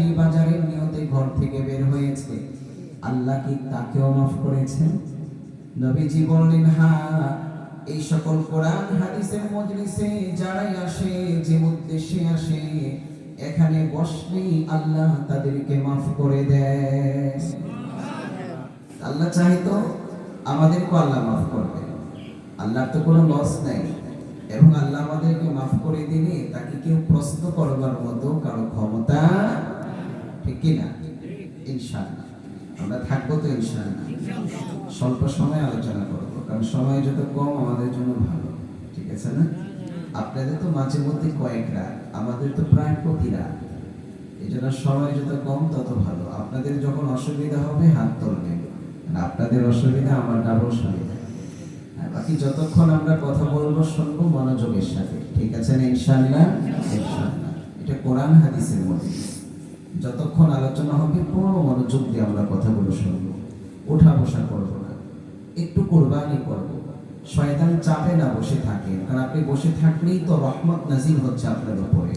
এই বাজারের নিয়তে ঘর থেকে বের হয়েছে, আল্লাহ কি তাকেও মাফ করেছেন? নবীজি বললেন, হ্যাঁ, এই সকল কোরআন হাদিসের মজলিসে যারাই আসে, যে উদ্দেশ্যে আসে, এখানে বসলেই আল্লাহ তাদেরকে মাফ করে দেয়। আল্লাহ চাইতো আমাদেরকে আল্লাহ মাফ করবে, আল্লাহর তো কোনো লস নাই। এবং আল্লাহ আমাদেরকে মাফ করে দিলে তাকে কেউ প্রশ্ন করবার মতো কারো ক্ষমতা, ঠিক কিনা? ইনশাআল্লাহ আমরা থাকবো তো ইনশাআল্লাহ। স্বল্প সময় আলোচনা করবো, কারণ সময় যত কম আমাদের জন্য ভালো, ঠিক আছে না? আপনাদের তো মাঝে মধ্যে কয়েক রাত, আমাদের তো প্রায় প্রতি রাত। এই জন্য সময় যত কম তত ভালো। আপনাদের যখন অসুবিধা হবে হাত তুলবেন, আপনাদের অসুবিধা আমার ডাবল সুবিধা। বাকি যতক্ষণ আমরা কথা বলবো শুনবো মনোযোগের সাথে, ঠিক আছে না? ইনশাআল্লাহ। ইনশাআল্লাহ এটা কোরআন হাদিসের মধ্যে যতক্ষণ আলোচনা হবে পুরো মনোযোগ দিয়ে আমরা কথাগুলো শুনবো, ওঠা বসা করবো না, একটু কোরবানি করবো। শয়তান চাপে না বসে থাকে, কারণ আপনি বসে থাকলেই তো রহমত নাজিল হচ্ছে আপনার উপরে,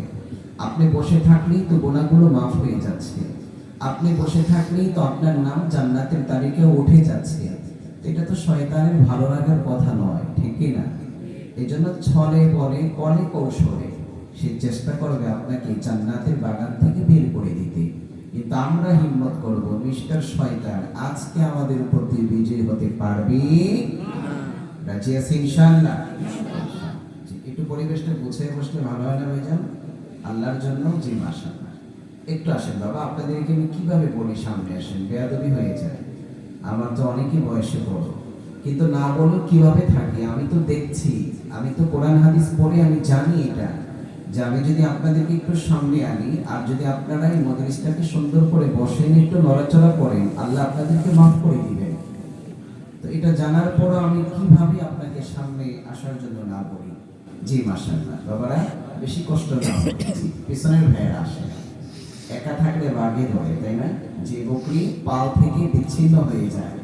আপনি বসে থাকলেই তো গুনাহগুলো মাফ হয়ে যাচ্ছে, আপনি বসে থাকলেই তো আপনার নাম জান্নাতের তালিকায় উঠে যাচ্ছে। এটা তো শয়তানের ভালো লাগার কথা নয়, ঠিক কি না? এই জন্য ছলে বলে কলে কৌশলে সে চেষ্টা করবে আপনাকে জান্নাতের বাগান থেকে বের করে দিতে। কিন্তু আমরা হিম্মত করব, মিস্টার শয়তান আজকে আমাদের উপর দিয়ে বিজয়ী হতে পারবি? রাজি আছি ইনশাআল্লাহ। একটু পরিবেশটা গুছিয়ে বসলে ভালো হয় না ভাইজান? আল্লাহর জন্য জি মাশাআল্লাহ। একটু আসেন বাবা, আপনাদেরকে আমি কিভাবে বলি, সামনে আসেন, বেয়াদবি হয়ে যায়। আমার তো অনেকই বয়সে বড়, কিন্তু না বলে কিভাবে থাকি আমি তো দেখছি, আমি তো কোরআন হাদিস পড়ে আমি জানি এটা, যে আমি যদি আপনাদেরকে একটু সামনে আনি আর যদি আপনারা এই মজলিসটাকে সুন্দর করে বসেন, একটু নড়াচড়া করেন, আল্লাহ আপনাদেরকে মাফ করে দিবেন। তো এটা জানার পরও আমি কিভাবে আপনাকে সামনে আসার জন্য না বলি? জি মাশাআল্লাহ। বাবারা বেশি কষ্ট না, পিছনের ভাইয়েরা আসে, একা থাকলে বাঘে ধরে, তাই না? যে বকরি পাল থেকে বিচ্ছিন্ন হয়ে যায়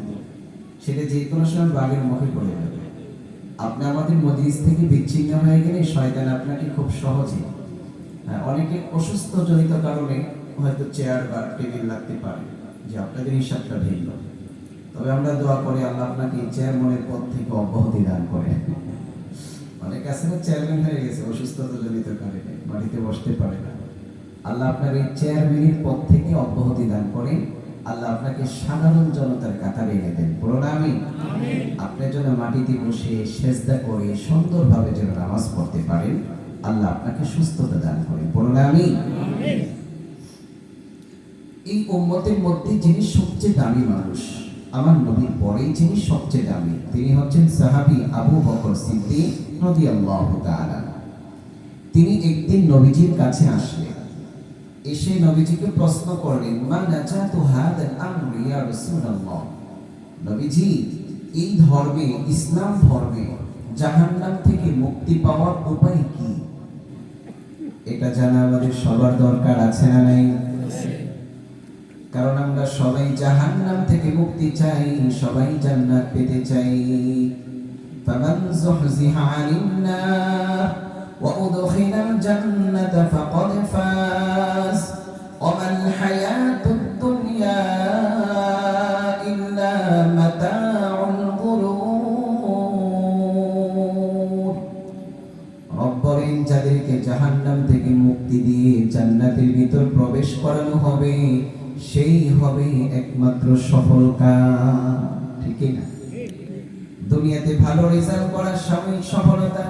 সেটা যে কোনো সময় বাঘের মুখে পড়ে যাবে। আপনি আমাদের মজলিস থেকে বিচ্ছিন্ন হয়ে গেলে শয়তান আপনাকে খুব সহজে, অনেকে অসুস্থ জনিত কারণে হয়তো চেয়ার বা টেবিল লাগতে পারে, যে আপনাদের হিসাবটা ভিন্ন। তবে আমরা দোয়া করি আল্লাহ আপনাকে চেয়ারম্যানের পদ থেকে অব্যাহতি দান করে। অনেক আছে না চেয়ারম্যান হয়ে গেছে অসুস্থতা জনিত কারণে, বাড়িতে বসতে পারে না, আল্লাহ আপনার এই চেয়ারম্যানের পদ থেকে অব্যাহতি দান করে, আল্লাহ আপনাকে সাধারণ জনতার কাতারে এনে দেন। বলুন আমিন। আপনার জন্য মাটিতে বসে সেজদা করে সুন্দরভাবে যেন নামাজ পড়তে পারেন, আল্লাহ আপনাকে সুস্থতা দান করেন। বলুন আমিন। এই উম্মতের মধ্যে যিনি সবচেয়ে দামি মানুষ, আমার নবীর পরেই যিনি সবচেয়ে দামি, তিনি হচ্ছেন সাহাবী আবু বকর সিদ্দিক রাদিয়াল্লাহু তাআলা। তিনি একদিন নবীজির কাছে আসলেন, এসে নবীজিকে প্রশ্ন করলেন, মা নাজাতু হাদাল আমরি ইয়া রাসূলুল্লাহ। নবীজি, এই ধর্মে, ইসলাম ধর্মে জাহান্নাম থেকে মুক্তি পাওয়ার উপায় কি? এটা জানা আমাদের সবার দরকার, আছে না নাই? কারণ আমরা সবাই জাহান্নাম থেকে মুক্তি চাই, সবাই জান্নাত পেতে চাই। ফামান যুহজিহা আনিন নার ওয়া উদখিলাল জান্নাতা ফাকাদ ফাজ ওয়া মাল হায়াতুদ দুনিয়া ইল্লা মাতাউল গুরুর। রব্বরেন যাদেরকে জাহান্নাম থেকে মুক্তি দিয়ে জান্নাতের ভিতর প্রবেশ করানো হবে, সেই হবে একমাত্র সফল কাজ, ঠিক না? দুনিয়াতে ভালো রেজাল্ট করার সাময়িক সফলতা,